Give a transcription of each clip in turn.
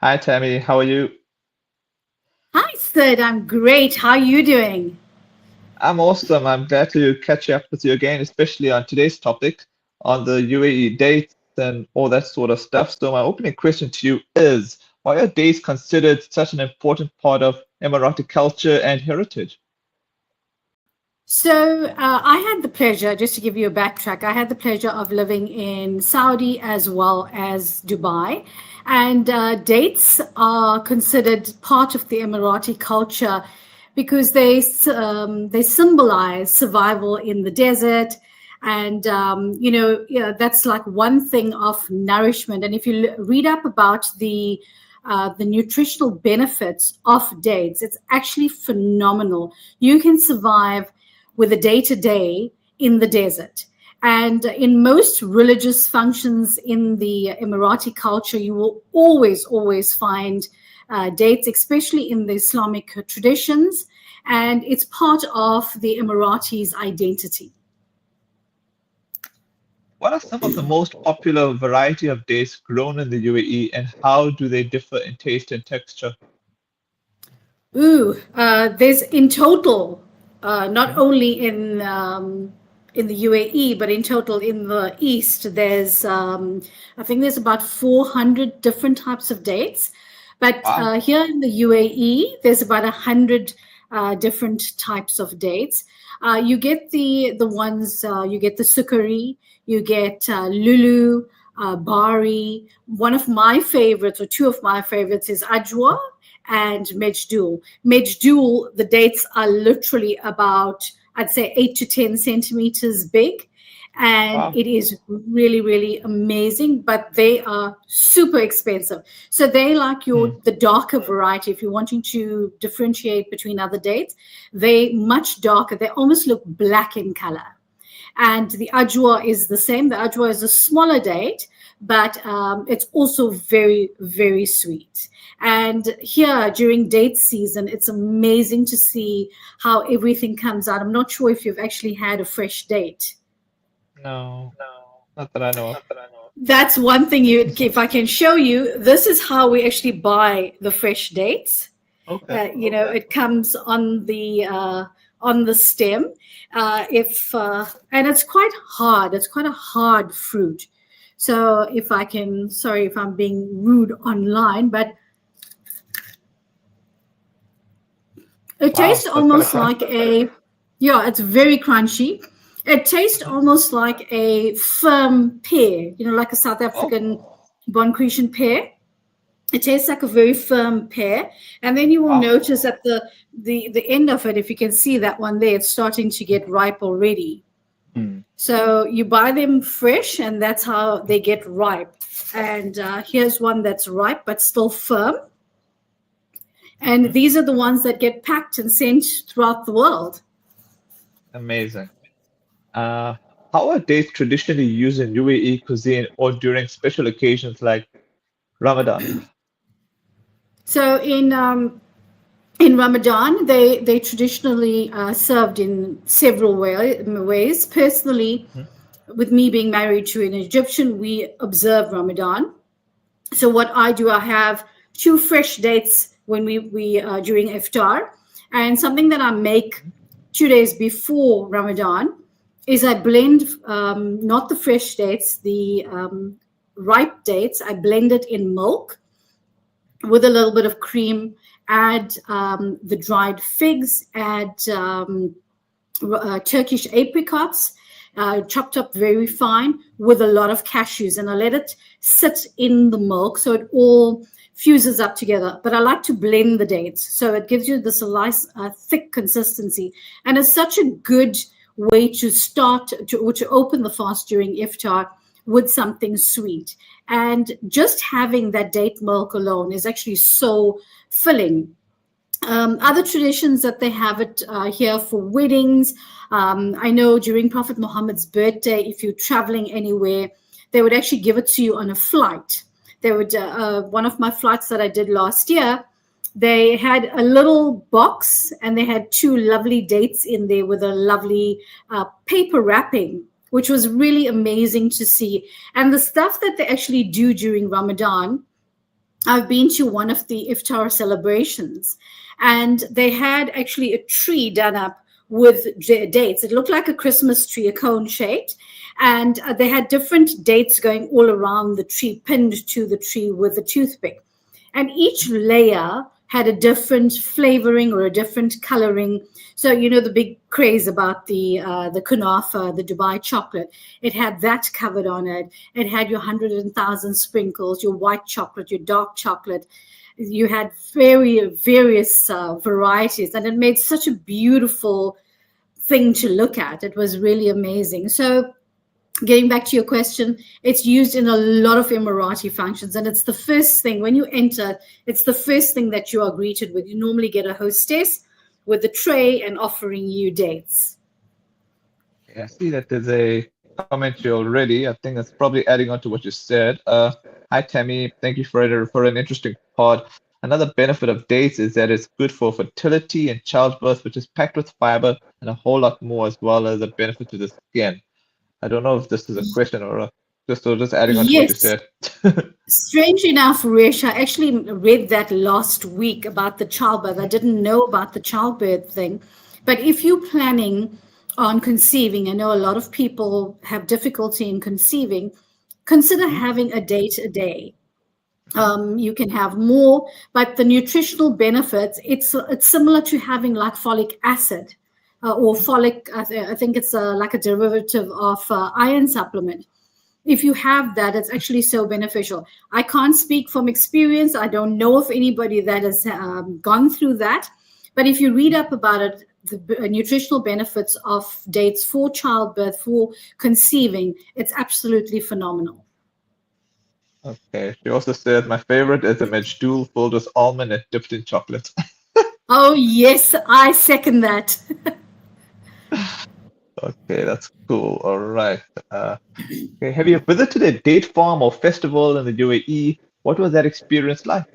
Hi, Tammy. How are you? Hi, Sid. I'm great. How are you doing? I'm awesome. I'm glad to catch up with you again, especially on today's topic on the UAE dates and all that sort of stuff. So, my opening question to you is, why are dates considered such an important part of Emirati culture and heritage? I had the pleasure, just to give you a backtrack, I had the pleasure of living in Saudi as well as Dubai. And dates are considered part of the Emirati culture because they symbolize survival in the desert. And, yeah, that's like one thing of nourishment. And if you read up about the nutritional benefits of dates, it's actually phenomenal. You can survive with a day to day in the desert. And in most religious functions in the Emirati culture, you will always find dates, especially in the Islamic traditions. And it's part of the Emiratis' identity. What are some of the most popular variety of dates grown in the UAE, and how do they differ in taste and texture? There's in total, not Mhm. only in the UAE, but in total in the East, I think there's about 400 different types of dates. But Wow. here in the UAE, there's about 100 different types of dates. You get the ones, you get the sukari, you get lulu, bari. One of my favorites, or two of my favorites, is ajwa and Mejdul. Mejdul, the dates are literally about, I'd say, 8 to 10 centimeters big. And Wow. it is really, really amazing, but they are super expensive. So they like Hmm. the darker variety. If you're wanting to differentiate between other dates, they much darker. They almost look black in color. And the ajwa is the same. The ajwa is a smaller date, but it's also very, very sweet. And here during date season, it's amazing to see how everything comes out. I'm not sure if you've actually had a fresh date. No, not that I know of. That's one thing if I can show you, this is how we actually buy the fresh dates. Okay. It comes on the stem. If And it's quite hard. It's quite a hard fruit. So if I can, sorry if I'm being rude online, but it tastes Wow, that's quite a almost crunch. like yeah, it's very crunchy. It tastes Mhm. almost like a firm pear, like a South Oh, African Bonquishan pear. It tastes like a very firm pear, and then you will wow. notice at the end of it, if you can see that one there, it's starting to get ripe already. Hmm. So you buy them fresh, and that's how they get ripe. And here's one that's ripe but still firm. And Mhm. these are the ones that get packed and sent throughout the world. Amazing. Uh, how are dates traditionally used in UAE cuisine or during special occasions like Ramadan? So in Ramadan, they traditionally served in several ways. Personally, Mhm. with me being married to an Egyptian, we observe Ramadan. So what I do, I have two fresh dates when we during iftar, and something that I make 2 days before Ramadan is I blend not the fresh dates, the ripe dates. I blend it in milk with a little bit of cream. Add the dried figs. Add Turkish apricots, chopped up very fine, with a lot of cashews, and I let it sit in the milk so it all fuses up together. But I like to blend the dates so it gives you this nice thick consistency, and it's such a good way to start to open the fast during iftar with something sweet. And just having that date milk alone is actually so filling. Other traditions that they have it here for weddings. I know during Prophet Muhammad's birthday, if you're traveling anywhere, they would actually give it to you on a flight. They would, one of my flights that I did last year, they had a little box and they had two lovely dates in there with a lovely paper wrapping, which was really amazing to see. And the stuff that they actually do during Ramadan, I've been to one of the iftar celebrations, and they had actually a tree done up with dates. It looked like a Christmas tree, a cone shaped, and they had different dates going all around the tree, pinned to the tree with a toothpick. And each layer had a different flavoring or a different coloring. So you know the big craze about the kunafa, the Dubai chocolate. It had that covered on it. It had your 100,000 sprinkles, your white chocolate, your dark chocolate. You had various varieties, and it made such a beautiful thing to look at. It was really amazing. So getting back to your question, it's used in a lot of Emirati functions, and it's the first thing when you enter. It's the first thing that you are greeted with. You normally get a hostess with a tray and offering you dates. Yeah, I see that there's a comment here already. I think that's probably adding on to what you said. Hi Tammy, thank you for an interesting pod. Another benefit of dates is that it's good for fertility and childbirth, which is packed with fiber and a whole lot more, as well as a benefit to the skin. I don't know if this is a question or just adding on to what you Yes. said. Strange enough, Rish, I actually read that last week about the childbirth. I didn't know about the childbirth thing. But if you're planning on conceiving, I know a lot of people have difficulty in conceiving, consider Mhm, having a date a day. mhm, You can have more, but the nutritional benefits, it's similar to having like folic acid or mhm, folic, I think it's like a derivative of iron supplement. If you have that, it's actually so beneficial. I can't speak from experience. I don't know of anybody that has gone through that. But if you read mhm. up about it, the nutritional benefits of dates for childbirth, for conceiving, it's absolutely phenomenal. Okay. She also said my favorite is a majdool filled with almond and dipped in chocolate. Oh, yes, I second that. Okay, that's cool. All right. Okay. Have you visited a date farm or festival in the UAE? What was that experience like?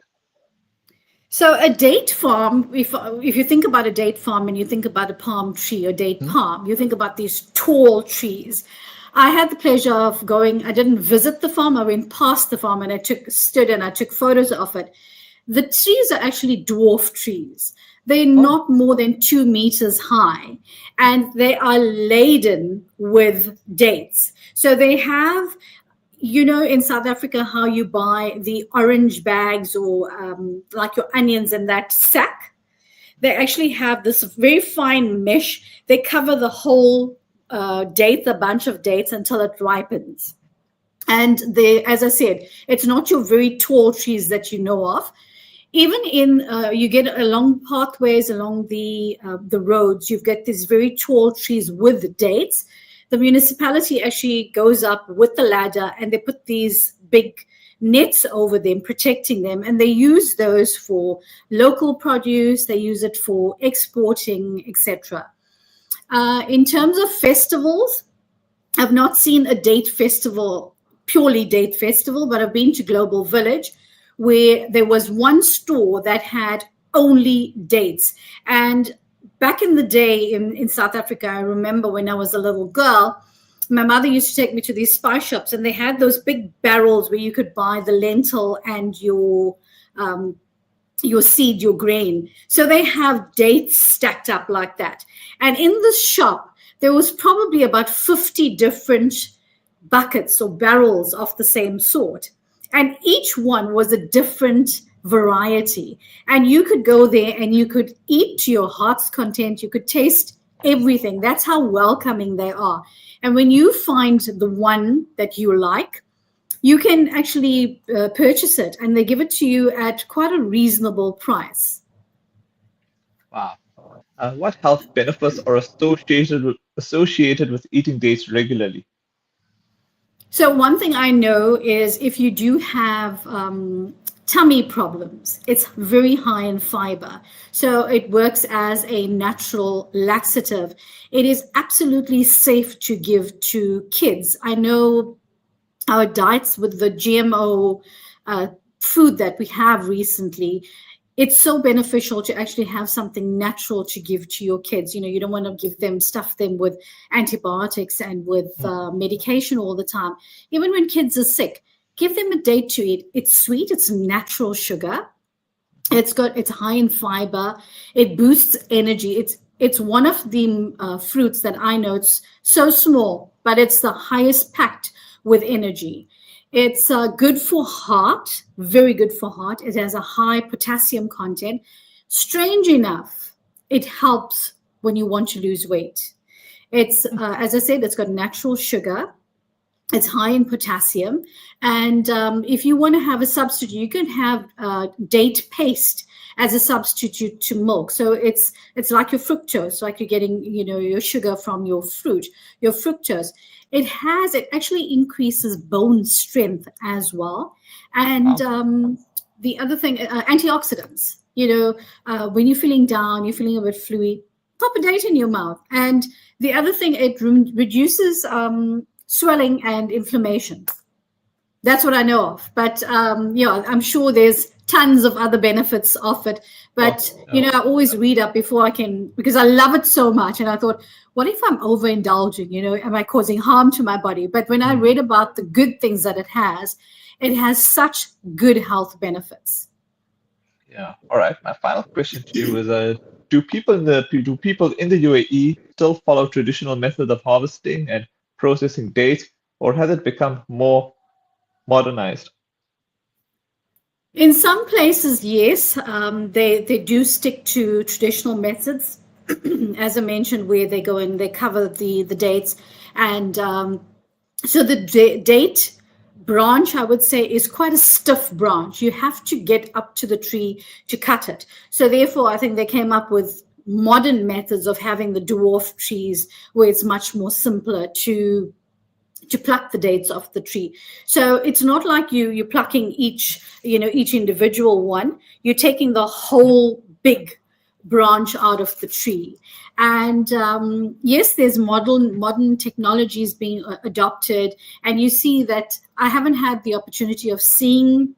So a date farm, if you think about a date farm and you think about a palm tree or date Hmm? palm, you think about these tall trees. I had the pleasure of going. I didn't visit the farm. I went past the farm and stood and I took photos of it. The trees are actually dwarf trees. They're Oh, not more than 2 meters high, and they are laden with dates. So they have, in South Africa, how you buy the orange bags or like your onions in that sack. They actually have this very fine mesh. They cover the whole date, the bunch of dates, until it ripens. And they, as I said, it's not your very tall trees that you know of. Even in you get along pathways along the roads, you've got these very tall trees with dates. The municipality actually goes up with the ladder and they put these big nets over them, protecting them, and they use those for local produce. They use it for exporting, etc. In terms of festivals, I've not seen a date festival, purely date festival, but I've been to Global Village where there was one store that had only dates. And back in the day in South Africa, I remember when I was a little girl, my mother used to take me to these spice shops and they had those big barrels where you could buy the lentil and your seed, your grain. So they have dates stacked up like that. And in this shop, there was probably about 50 different buckets or barrels of the same sort. And each one was a different variety. And you could go there and you could eat to your heart's content. You could taste everything. That's how welcoming they are. And when you find the one that you like, you can actually purchase it and they give it to you at quite a reasonable price. wow. What health benefits are associated with eating dates regularly? So, one thing I know is if you do have tummy problems, it's very high in fiber. So, it works as a natural laxative. It is absolutely safe to give to kids. I know our diets with the GMO uh, food that we have recently, it's so beneficial to actually have something natural to give to your kids. You don't want to give them, stuff them with antibiotics and with Hmm. medication all the time. Even when kids are sick, give them a date to eat. It's sweet, it's natural sugar, it's high in fiber, it boosts energy. It's one of the fruits that I know, it's so small, but it's the highest packed with energy. It's good for heart, very good for heart. It has a high potassium content. Strange enough, it helps when you want to lose weight. It's as I said, it's got natural sugar, it's high in potassium, and if you want to have a substitute, you can have date paste as a substitute to milk. So it's like your fructose, like you're getting your sugar from your fruit, your fructose. It actually increases bone strength as well, and Wow. the other thing, antioxidants. When you're feeling down, you're feeling a bit fluey, pop a date in your mouth. And the other thing, it reduces swelling and inflammation. That's what I know of. But I'm sure there's tons of other benefits of it. But I always read up before I can, because I love it so much. And I thought, what if I'm overindulging? Am I causing harm to my body? But when I read about the good things that it has such good health benefits. Yeah. All right. My final question to you is: do people in the UAE still follow traditional methods of harvesting and processing dates, or has it become more modernized? In some places, yes, they do stick to traditional methods, as I mentioned, where they go and they cover the dates, and so the date branch, I would say, is quite a stiff branch. You have to get up to the tree to cut it. So therefore, I think they came up with modern methods of having the dwarf trees, where it's much more simpler to pluck the dates off the tree. So it's not like you're plucking each individual one. You're taking the whole big branch out of the tree. And yes, there's modern technologies being adopted, and you see that I haven't had the opportunity of seeing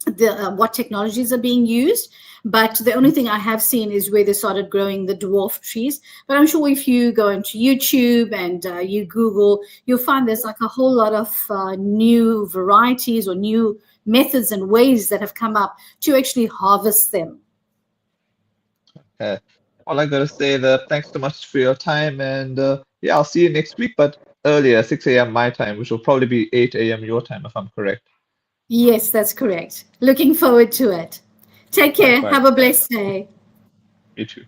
what technologies are being used, but the only thing I have seen is where they started growing the dwarf trees. But I'm sure if you go into YouTube and you Google, you'll find there's like a whole lot of new varieties or new methods and ways that have come up to actually harvest them. Uh, all I gotta say that thanks so much for your time, and yeah, I'll see you next week, but earlier, 6 a.m. my time, which will probably be 8 a.m. your time, if I'm correct. Yes, that's correct. Looking forward to it. Take care. Likewise. Have a blessed day. You too.